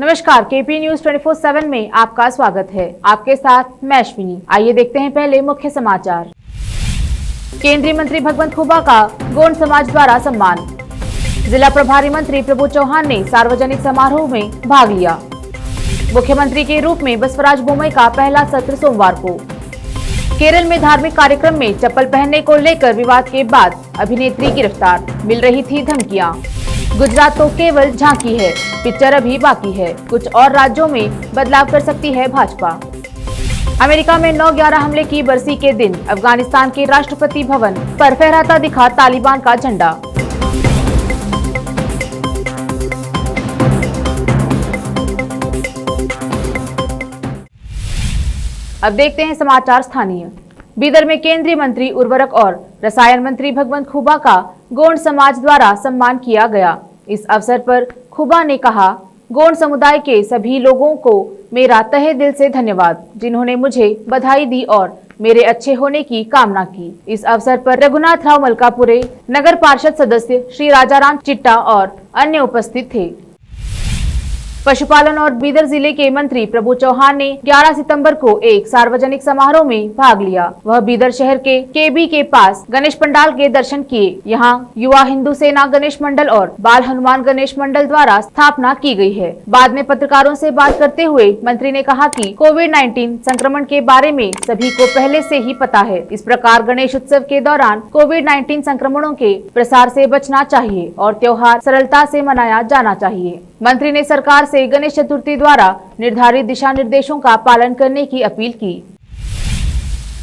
नमस्कार, KP news 24/7 में आपका स्वागत है। आपके साथ मैं अश्विनी। आइए देखते हैं पहले मुख्य समाचार। केंद्रीय मंत्री भगवंत खुबा का गोंड समाज द्वारा सम्मान। जिला प्रभारी मंत्री प्रभु चौहान ने सार्वजनिक समारोह में भाग लिया। मुख्यमंत्री के रूप में बसवराज बोम्मई का पहला सत्र सोमवार को। केरल में धार्मिक कार्यक्रम में चप्पल पहनने को लेकर विवाद के बाद अभिनेत्री गिरफ्तार, मिल रही थी धमकियां। गुजरात तो केवल झांकी है, पिक्चर अभी बाकी है। कुछ और राज्यों में बदलाव कर सकती है भाजपा। अमेरिका में 9/11 हमले की बरसी के दिन अफगानिस्तान के राष्ट्रपति भवन पर फहराता दिखा तालिबान का झंडा। अब देखते हैं समाचार स्थानीय। बीदर में केंद्रीय मंत्री उर्वरक और रसायन मंत्री भगवंत खुबा का गोंड समाज द्वारा सम्मान किया गया। इस अवसर पर खुबा ने कहा, गोंड समुदाय के सभी लोगों को मेरा तहे दिल से धन्यवाद, जिन्होंने मुझे बधाई दी और मेरे अच्छे होने की कामना की। इस अवसर पर रघुनाथ राव मलकापुरे, नगर पार्षद सदस्य श्री राजाराम चिट्टा और अन्य उपस्थित थे। पशुपालन और बीदर जिले के मंत्री प्रभु चौहान ने 11 सितंबर को एक सार्वजनिक समारोह में भाग लिया। वह बीदर शहर के केबी के पास गणेश पंडाल के दर्शन किए। यहाँ युवा हिंदू सेना गणेश मंडल और बाल हनुमान गणेश मंडल द्वारा स्थापना की गई है। बाद में पत्रकारों से बात करते हुए मंत्री ने कहा कि कोविड-19 संक्रमण के बारे में सभी को पहले से ही पता है। इस प्रकार गणेश उत्सव के दौरान कोविड-19 संक्रमणों के प्रसार से बचना चाहिए और त्योहार सरलता से मनाया जाना चाहिए। मंत्री ने सरकार से गणेश चतुर्थी द्वारा निर्धारित दिशा निर्देशों का पालन करने की अपील की।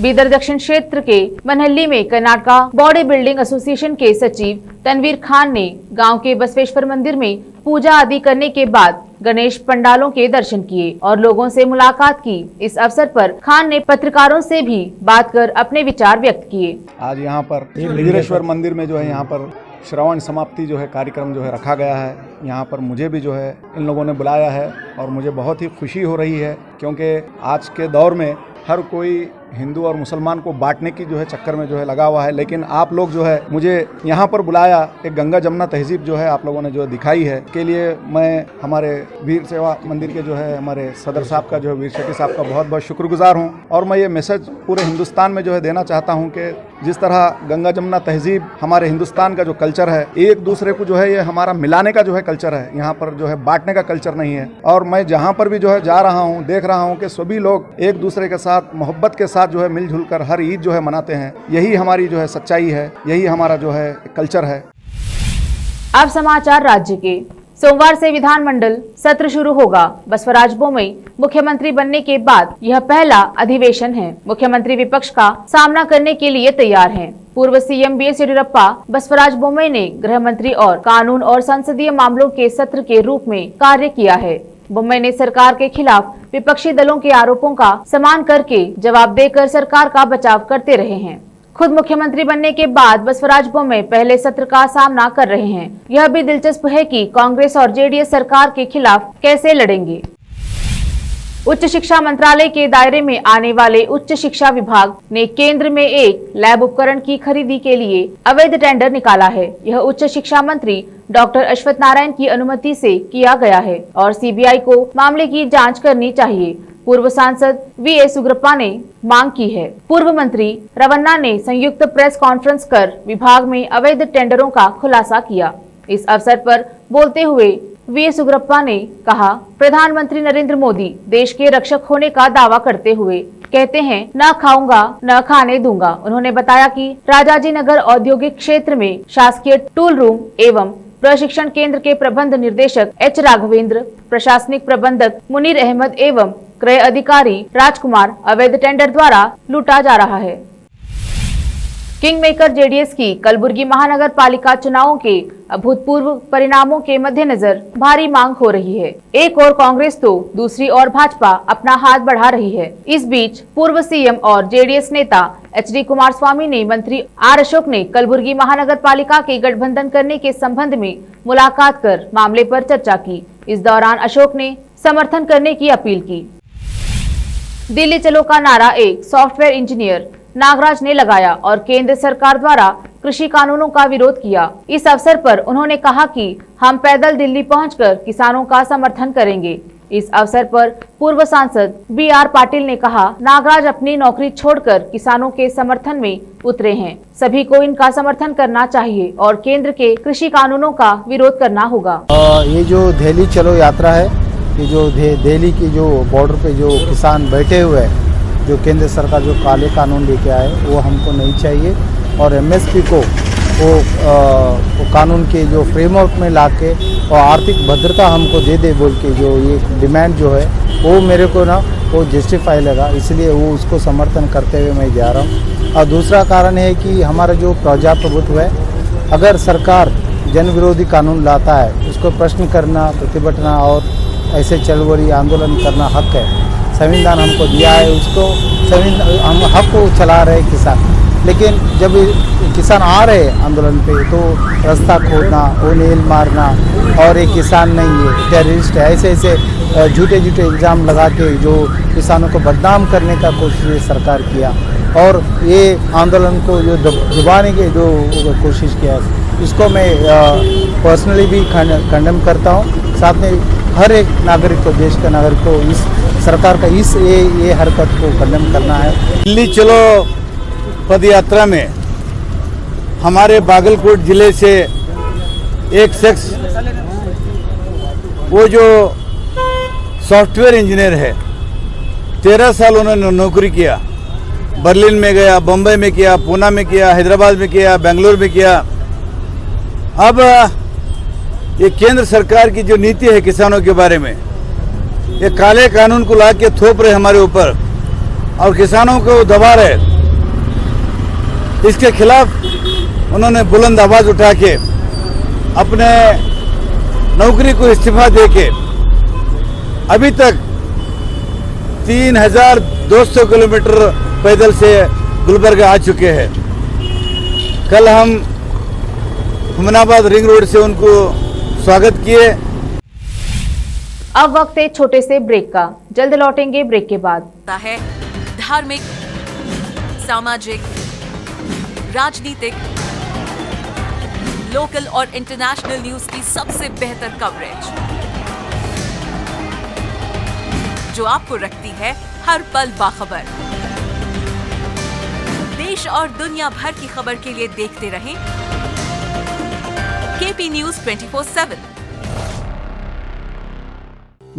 बीदर दक्षिण क्षेत्र के मनहल्ली में कर्नाटका बॉडी बिल्डिंग एसोसिएशन के सचिव तनवीर खान ने गांव के बसवेश्वर मंदिर में पूजा आदि करने के बाद गणेश पंडालों के दर्शन किए और लोगों से मुलाकात की। इस अवसर पर खान ने पत्रकारों से भी बात कर अपने विचार व्यक्त किए। आज यहाँ पर वीरेश्वर मंदिर में जो है यहाँ पर श्रावण समाप्ति जो है कार्यक्रम जो है रखा गया है। यहाँ पर मुझे भी जो है इन लोगों ने बुलाया है और मुझे बहुत ही खुशी हो रही है, क्योंकि आज के दौर में हर कोई हिंदू और मुसलमान को बांटने की जो है चक्कर में जो है लगा हुआ है। लेकिन आप लोग जो है मुझे यहाँ पर बुलाया, एक गंगा जमुना तहजीब जो है आप लोगों ने जो दिखाई है के लिए मैं हमारे वीर सेवा मंदिर के जो है हमारे सदर साहब का जो है वीर शेट्टी साहब का बहुत बहुत शुक्रगुजार हूँ। और मैं ये मैसेज पूरे हिंदुस्तान में जो है देना चाहता हूँ कि जिस तरह गंगा जमुना तहजीब हमारे हिंदुस्तान का जो कल्चर है, एक दूसरे को जो है ये हमारा मिलाने का जो है कल्चर है, यहाँ पर जो है बांटने का कल्चर नहीं है। और मैं जहाँ पर भी जो है जा रहा हूँ देख रहा हूँ कि सभी लोग एक दूसरे के साथ मोहब्बत के साथ जो है मिलजुल कर हर ईद जो है मनाते हैं। यही हमारी जो है सच्चाई है, यही हमारा जो है कल्चर है। अब समाचार राज्य के। सोमवार से विधानमंडल सत्र शुरू होगा। बसवराज बोम्मई मुख्यमंत्री बनने के बाद यह पहला अधिवेशन है। मुख्यमंत्री विपक्ष का सामना करने के लिए तैयार हैं। पूर्व सीएम बीएस येडियुरप्पा बसवराज बोम्मई ने गृह मंत्री और कानून और संसदीय मामलों के सत्र के रूप में कार्य किया है। बोम्मई ने सरकार के खिलाफ विपक्षी दलों के आरोपों का सम्मान करके जवाब देकर सरकार का बचाव करते रहे हैं। खुद मुख्यमंत्री बनने के बाद बसवराज बोम्मई पहले सत्र का सामना कर रहे हैं। यह भी दिलचस्प है कि कांग्रेस और जेडीएस सरकार के खिलाफ कैसे लड़ेंगे। उच्च शिक्षा मंत्रालय के दायरे में आने वाले उच्च शिक्षा विभाग ने केंद्र में एक लैब उपकरण की खरीदी के लिए अवैध टेंडर निकाला है। यह उच्च शिक्षा मंत्री डॉक्टर अश्वत्थ नारायण की अनुमति से किया गया है और सीबीआई को मामले की जांच करनी चाहिए। पूर्व सांसद वीएस उग्रप्पा ने मांग की है। पूर्व मंत्री रवन्ना ने संयुक्त प्रेस कॉन्फ्रेंस कर विभाग में अवैध टेंडरों का खुलासा किया। इस अवसर पर बोलते हुए वीएस उग्रप्पा ने कहा, प्रधानमंत्री नरेंद्र मोदी देश के रक्षक होने का दावा करते हुए कहते हैं, न खाऊंगा न खाने दूंगा। उन्होंने बताया कि राजाजी नगर औद्योगिक क्षेत्र में शासकीय टूल रूम एवं प्रशिक्षण केंद्र के प्रबंध निर्देशक एच राघवेंद्र, प्रशासनिक प्रबंधक मुनीर अहमद एवं क्रय अधिकारी राजकुमार अवैध टेंडर द्वारा लूटा जा रहा है। किंग मेकर जेडीएस की कलबुर्गी महानगर पालिका चुनावों के अभूतपूर्व परिणामों के मद्देनजर भारी मांग हो रही है। एक और कांग्रेस तो दूसरी ओर भाजपा अपना हाथ बढ़ा रही है। इस बीच पूर्व सीएम और जेडीएस नेता एचडी कुमारस्वामी ने मंत्री आर अशोक ने कलबुर्गी महानगर पालिका के गठबंधन करने के संबंध में मुलाकात कर मामले पर चर्चा की। इस दौरान अशोक ने समर्थन करने की अपील की। दिल्ली चलो का नारा एक सॉफ्टवेयर इंजीनियर नागराज ने लगाया और केंद्र सरकार द्वारा कृषि कानूनों का विरोध किया। इस अवसर पर उन्होंने कहा कि हम पैदल दिल्ली पहुंचकर किसानों का समर्थन करेंगे। इस अवसर पर पूर्व सांसद BR पाटिल ने कहा, नागराज अपनी नौकरी छोड़कर किसानों के समर्थन में उतरे हैं। सभी को इनका समर्थन करना चाहिए और केंद्र के कृषि कानूनों का विरोध करना होगा। ये जो दिल्ली चलो यात्रा है, ये जो दिल्ली की जो बॉर्डर पे जो किसान बैठे हुए हैं, जो केंद्र सरकार जो काले कानून लेके आए वो हमको नहीं चाहिए और MSP को वो कानून के जो फ्रेमवर्क में लाके और आर्थिक भद्रता हमको दे बोल के जो ये डिमांड जो है वो मेरे को ना वो जस्टिफाई लगा, इसलिए वो उसको समर्थन करते हुए मैं जा रहा हूँ। और दूसरा कारण है कि हमारा जो प्रजाप्रभुत्व है, अगर सरकार जन विरोधी कानून लाता है उसको प्रश्न करना, प्रतिभटना और ऐसे चलवरी आंदोलन करना हक है। संविधान हमको दिया है, उसको हम हक को चला रहे किसान, लेकिन जब किसान आ रहे आंदोलन पे तो रास्ता खोदना, वो नील मारना और एक किसान नहीं है, टेररिस्ट है, ऐसे झूठे इल्ज़ाम लगा के जो किसानों को बदनाम करने का कोशिश सरकार किया और ये आंदोलन को जो दबाने की जो कोशिश किया, इसको मैं पर्सनली भी कंडेम करता हूँ। साथ में हर एक नागरिक को, देश का नागरिक को इस सरकार का ये हरकत को कंडेम करना है। दिल्ली चलो पद यात्रा में हमारे बागलकोट जिले से एक शख्स, वो जो सॉफ्टवेयर इंजीनियर है, 13 साल उन्होंने नौकरी किया, बर्लिन में गया, बम्बई में किया, पूना में किया, हैदराबाद में किया, बेंगलुरु में किया। अब ये केंद्र सरकार की जो नीति है किसानों के बारे में, ये काले कानून को ला के थोप रहे हमारे ऊपर और किसानों को दबा रहे। इसके खिलाफ उन्होंने बुलंद आवाज उठा के अपने नौकरी को इस्तीफा देके अभी तक 3200 किलोमीटर पैदल से गुलबर्गा आ चुके हैं। कल हम हुमनाबाद रिंग रोड से उनको स्वागत किए। अब वक्त है छोटे से ब्रेक का, जल्द लौटेंगे ब्रेक के बाद। है धार्मिक, सामाजिक, राजनीतिक, लोकल और इंटरनेशनल न्यूज की सबसे बेहतर कवरेज, जो आपको रखती है हर पल बाखबर। देश और दुनिया भर की खबर के लिए देखते रहें KP news 24/7।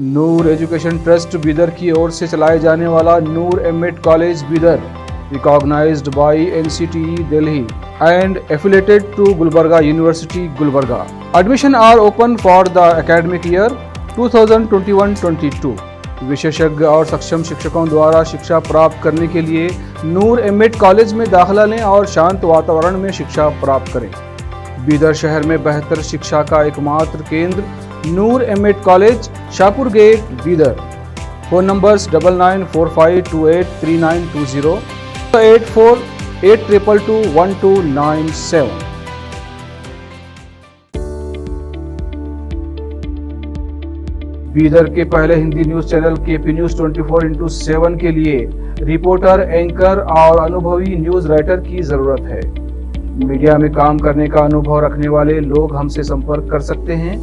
Noor education trust Bidar की ओर से चलाए जाने वाला Noor MEd college Bidar, recognized by NCTE Delhi and affiliated to Gulbarga University, Gulbarga. Admission are open for the academic year 2021-22. विशेषज्ञ और सक्षम शिक्षकों द्वारा शिक्षा प्राप्त करने के लिए नूर एमएड कॉलेज में दाखिला लें और शांत वातावरण में शिक्षा प्राप्त करें। बीदर शहर में बेहतर शिक्षा का एकमात्र केंद्र Noor MEd college, Shahpur gate, Bidar. Phone numbers 9945283920, 8482221297। Bidar के पहले Hindi news channel KP news 24/7 के लिए रिपोर्टर, एंकर और अनुभवी न्यूज राइटर की जरूरत है। मीडिया में काम करने का अनुभव रखने वाले लोग हमसे संपर्क कर सकते हैं।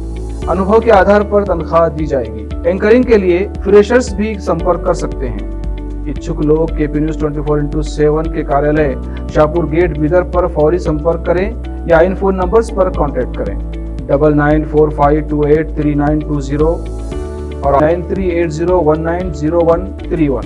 अनुभव के आधार पर तनख्वाह दी जाएगी। एंकरिंग के लिए फ्रेशर्स भी संपर्क कर सकते हैं। इच्छुक लोग KP न्यूज 24/7 के कार्यालय शाहपुर गेट बीदर पर फौरी संपर्क करें या इन फोन नंबर्स पर कांटेक्ट करें 9945283920 और 9380190131।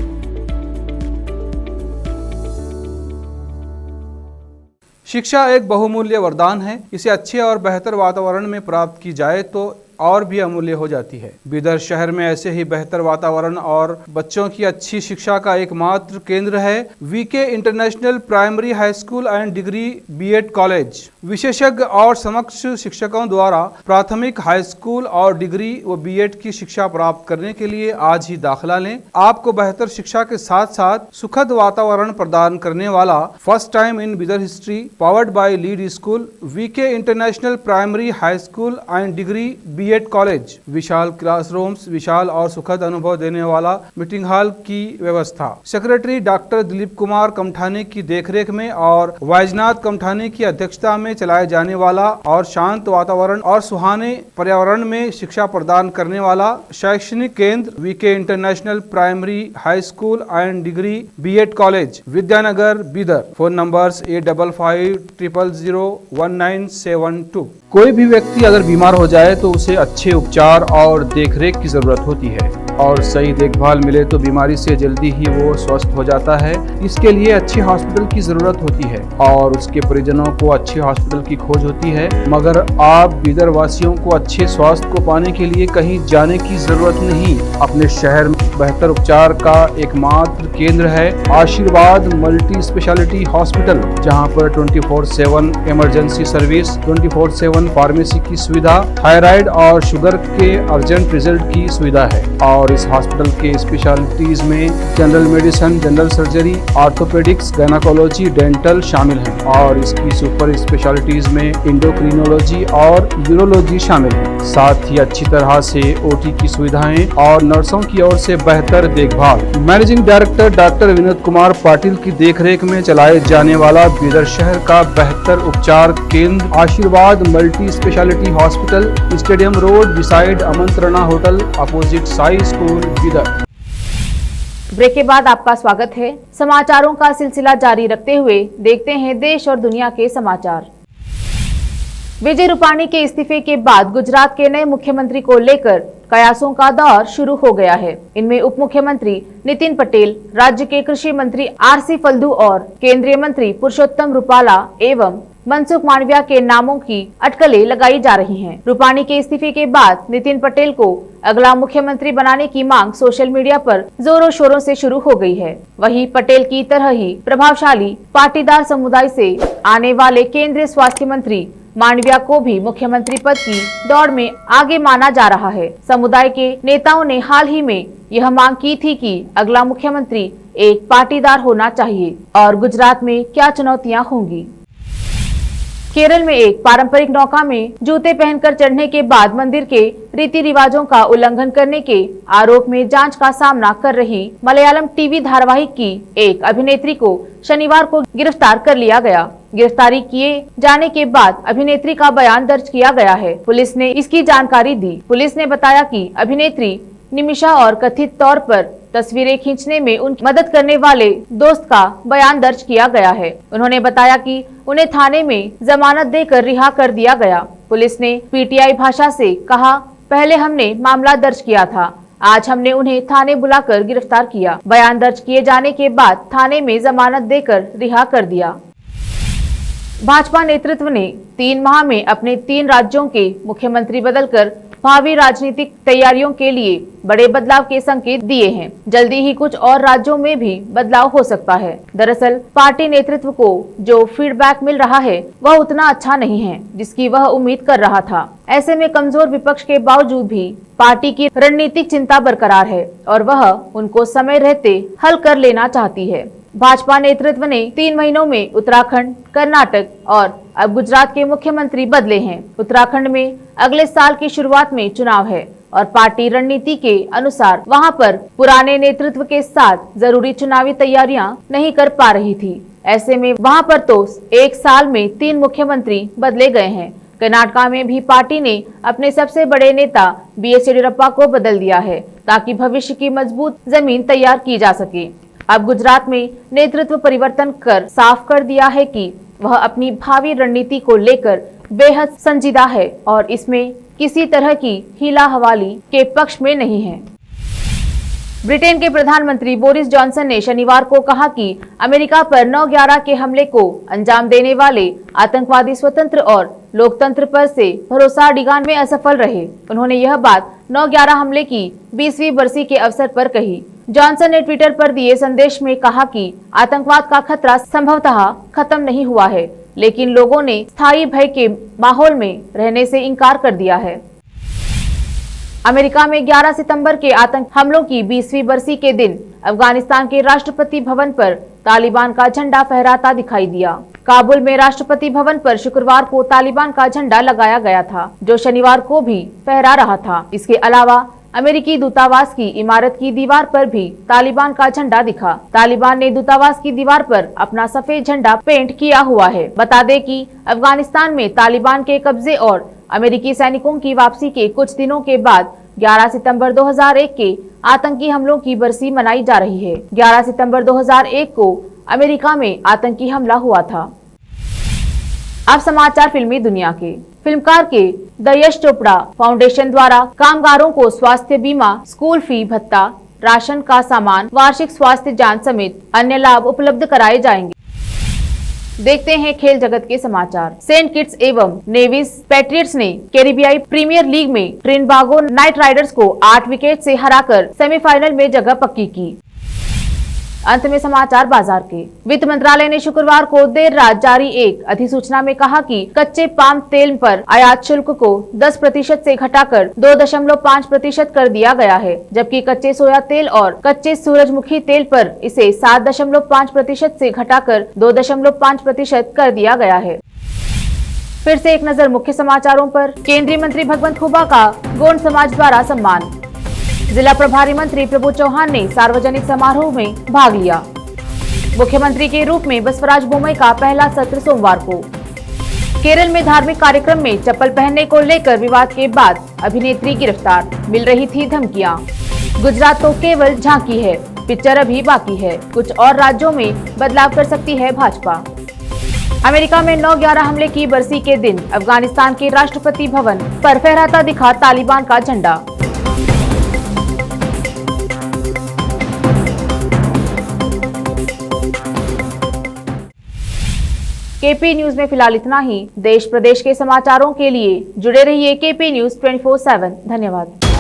शिक्षा एक बहुमूल्य वरदान है। इसे अच्छे और बेहतर वातावरण में प्राप्त की जाए तो और भी अमूल्य हो जाती है। बीदर शहर में ऐसे ही बेहतर वातावरण और बच्चों की अच्छी शिक्षा का एकमात्र केंद्र है VK international primary high school and degree B.Ed college. विशेषज्ञ और समक्ष शिक्षकों द्वारा प्राथमिक, हाई स्कूल और डिग्री व B.Ed की शिक्षा प्राप्त करने के लिए आज ही दाखिला लें। आपको बेहतर शिक्षा के साथ साथ सुखद वातावरण प्रदान करने वाला first time in Bidar history, powered by lead school, VK international primary high school and degree BEd college, विशाल क्लासरूम्स, विशाल और सुखद अनुभव देने वाला मीटिंग हॉल की व्यवस्था। सेक्रेटरी डॉक्टर दिलीप कुमार कमठाने की देखरेख में और वैजनाथ कमठाने की अध्यक्षता में चलाए जाने वाला और शांत वातावरण और सुहाने पर्यावरण में शिक्षा प्रदान करने वाला शैक्षणिक केंद्र V K international primary high school and degree BEd college, Vidyanagar, Bidar. Phone numbers 8550019712। कोई भी व्यक्ति अगर बीमार हो जाए तो उसे अच्छे उपचार और देखरेख की जरूरत होती है और सही देखभाल मिले तो बीमारी से जल्दी ही वो स्वस्थ हो जाता है। इसके लिए अच्छे हॉस्पिटल की जरूरत होती है और उसके परिजनों को अच्छे हॉस्पिटल की खोज होती है। मगर आप बीदर वासियों को अच्छे स्वास्थ्य को पाने के लिए कहीं जाने की जरूरत नहीं। अपने शहर में बेहतर उपचार का एकमात्र केंद्र है आशीर्वाद मल्टी स्पेशलिटी हॉस्पिटल, जहां पर 24/7 इमरजेंसी सर्विस, 24/7 फार्मेसी की सुविधा, थायराइड और शुगर के अर्जेंट रिजल्ट की सुविधा है। और इस हॉस्पिटल के स्पेशलिटीज में general medicine, general surgery, orthopaedics, gynaecology, dental शामिल हैं और इसकी सुपर स्पेशलिटीज में इंडोक्रिनोलॉजी और यूरोलॉजी शामिल है। साथ ही अच्छी तरह से ओटी की सुविधाएं और नर्सों की ओर से बेहतर देखभाल। Managing director doctor Vinod Kumar Patil की देखरेख में चलाए जाने वाला बीदर शहर का बेहतर उपचार केंद्र Ashirwad multi speciality hospital, stadium road beside Amantrana hotel, opposite Sai school, Bidar. Break के बाद आपका स्वागत है। समाचारों का सिलसिला जारी रखते हुए देखते हैं देश और दुनिया के समाचार। विजय रूपाणी के इस्तीफे के बाद गुजरात के नए मुख्यमंत्री को लेकर कयासों का दौर शुरू हो गया है। इनमें उप मुख्यमंत्री नितिन पटेल, राज्य के कृषि मंत्री आरसी फल्दू और केंद्रीय मंत्री पुरुषोत्तम रूपाला एवं मनसुख मांडविया के नामों की अटकलें लगाई जा रही हैं। रूपाणी के इस्तीफे के बाद नितिन पटेल को अगला मुख्यमंत्री बनाने की मांग सोशल मीडिया पर जोरों शोरों से शुरू हो गई है। वहीं पटेल की तरह ही प्रभावशाली पाटीदार समुदाय से आने वाले केंद्रीय स्वास्थ्य मंत्री मांडविया को भी मुख्यमंत्री पद की दौड़ में आगे माना जा रहा है। समुदाय के नेताओं ने हाल ही में यह मांग की थी कि अगला मुख्यमंत्री एक पाटीदार होना चाहिए और गुजरात में क्या चुनौतियां होंगी। केरल में एक पारंपरिक नौका में जूते पहनकर चढ़ने के बाद मंदिर के रीति रिवाजों का उल्लंघन करने के आरोप में जांच का सामना कर रही मलयालम टीवी धारावाहिक की एक अभिनेत्री को शनिवार को गिरफ्तार कर लिया गया। गिरफ्तारी किए जाने के बाद अभिनेत्री का बयान दर्ज किया गया है। पुलिस ने इसकी जानकारी दी। पुलिस ने बताया कि अभिनेत्री निमिषा और कथित तौर पर तस्वीरें खींचने में उनकी मदद करने वाले दोस्त का बयान दर्ज किया गया है। उन्होंने बताया कि उन्हें थाने में जमानत देकर रिहा कर दिया गया। पुलिस ने पीटीआई भाषा से कहा, पहले हमने मामला दर्ज किया था, आज हमने उन्हें थाने बुलाकर गिरफ्तार किया। बयान दर्ज किए जाने के बाद थाने में जमानत देकर रिहा कर दिया। भाजपा नेतृत्व ने 3 माह में अपने 3 राज्यों के मुख्यमंत्री बदलकर भावी राजनीतिक तैयारियों के लिए बड़े बदलाव के संकेत दिए हैं। जल्दी ही कुछ और राज्यों में भी बदलाव हो सकता है। दरअसल पार्टी नेतृत्व को जो फीडबैक मिल रहा है वह उतना अच्छा नहीं है जिसकी वह उम्मीद कर रहा था। ऐसे में कमजोर विपक्ष के बावजूद भी पार्टी की रणनीतिक चिंता बरकरार है और वह उनको समय रहते हल कर लेना चाहती है। भाजपा नेतृत्व ने 3 महीनों में उत्तराखंड, कर्नाटक और अब गुजरात के मुख्यमंत्री बदले हैं। उत्तराखंड में अगले साल की शुरुआत में चुनाव है और पार्टी रणनीति के अनुसार वहां पर पुराने नेतृत्व के साथ जरूरी चुनावी तैयारियां नहीं कर पा रही थी। ऐसे में वहां पर तो 1 साल में 3 मुख्यमंत्री बदले गए हैं। कर्नाटक में भी पार्टी ने अपने सबसे बड़े नेता बीएस येडियुरप्पा को बदल दिया है ताकि भविष्य की मजबूत जमीन तैयार की जा सके। अब गुजरात में नेतृत्व परिवर्तन कर साफ कर दिया है कि वह अपनी भावी रणनीति को लेकर बेहद संजीदा है और इसमें किसी तरह की हीला हवाली के पक्ष में नहीं है। ब्रिटेन के प्रधानमंत्री बोरिस जॉनसन ने शनिवार को कहा कि अमेरिका पर 9/11 के हमले को अंजाम देने वाले आतंकवादी स्वतंत्र और लोकतंत्र पर से भरोसा डिगाने में असफल रहे। उन्होंने यह बात 9/11 हमले की 20वीं बरसी के अवसर पर कही। जॉनसन ने ट्विटर पर दिए संदेश में कहा कि आतंकवाद का खतरा संभवतः खत्म नहीं हुआ है, लेकिन लोगों ने स्थायी भय के माहौल में रहने से इनकार कर दिया है। अमेरिका में 11 सितंबर के आतंक हमलों की 20वीं बरसी के दिन अफगानिस्तान के राष्ट्रपति भवन पर तालिबान का झंडा फहराता दिखाई दिया। काबुल में राष्ट्रपति भवन पर शुक्रवार को तालिबान का झंडा लगाया गया था, जो शनिवार को भी फहरा रहा था। इसके अलावा अमेरिकी दूतावास की इमारत की दीवार पर भी तालिबान का झंडा दिखा। तालिबान ने दूतावास की दीवार पर अपना सफेद झंडा पेंट किया हुआ है। बता दें कि अफगानिस्तान में तालिबान के कब्जे और अमेरिकी सैनिकों की वापसी के कुछ दिनों के बाद 11 सितंबर 2001 के आतंकी हमलों की बरसी मनाई जा रही है। 11 सितंबर 2001 को अमेरिका में आतंकी हमला हुआ था। अब समाचार फिल्मी दुनिया के। फिल्मकार के द यश चोपड़ा फाउंडेशन द्वारा कामगारों को स्वास्थ्य बीमा, स्कूल फी भत्ता, राशन का सामान, वार्षिक स्वास्थ्य जांच समेत अन्य लाभ उपलब्ध कराए जाएंगे। देखते हैं खेल जगत के समाचार। सेंट किट्स एवं नेविस पैट्रियट्स ने कैरिबियाई प्रीमियर लीग में ट्रिनबागो नाइट राइडर्स को 8 विकेट से हराकर सेमीफाइनल में जगह पक्की की। अंत में समाचार बाजार के। वित्त मंत्रालय ने शुक्रवार को देर रात जारी एक अधिसूचना में कहा कि कच्चे पाम तेल पर आयात शुल्क को 10% से घटाकर 2.5% कर दिया गया है, जबकि कच्चे सोया तेल और कच्चे सूरजमुखी तेल पर इसे 7.5% से घटाकर 2.5% कर दिया गया है। फिर से एक नजर मुख्य समाचारों पर। केंद्रीय मंत्री भगवंत खुबा का गोंड समाज द्वारा सम्मान। जिला प्रभारी मंत्री प्रभु चौहान ने सार्वजनिक समारोह में भाग लिया। मुख्यमंत्री के रूप में बसवराज बोमई का पहला सत्र सोमवार को। केरल में धार्मिक कार्यक्रम में चप्पल पहनने को लेकर विवाद के बाद अभिनेत्री गिरफ्तार, मिल रही थी धमकियां। गुजरात तो केवल झांकी है, पिक्चर अभी बाकी है। कुछ और राज्यों में बदलाव कर सकती है भाजपा। अमेरिका में 9/11 हमले की बरसी के दिन अफगानिस्तान के राष्ट्रपति भवन पर फहराता दिखा तालिबान का झंडा। केपी न्यूज में फिलहाल इतना ही। देश प्रदेश के समाचारों के लिए जुड़े रहिए केपी न्यूज 24/7। धन्यवाद।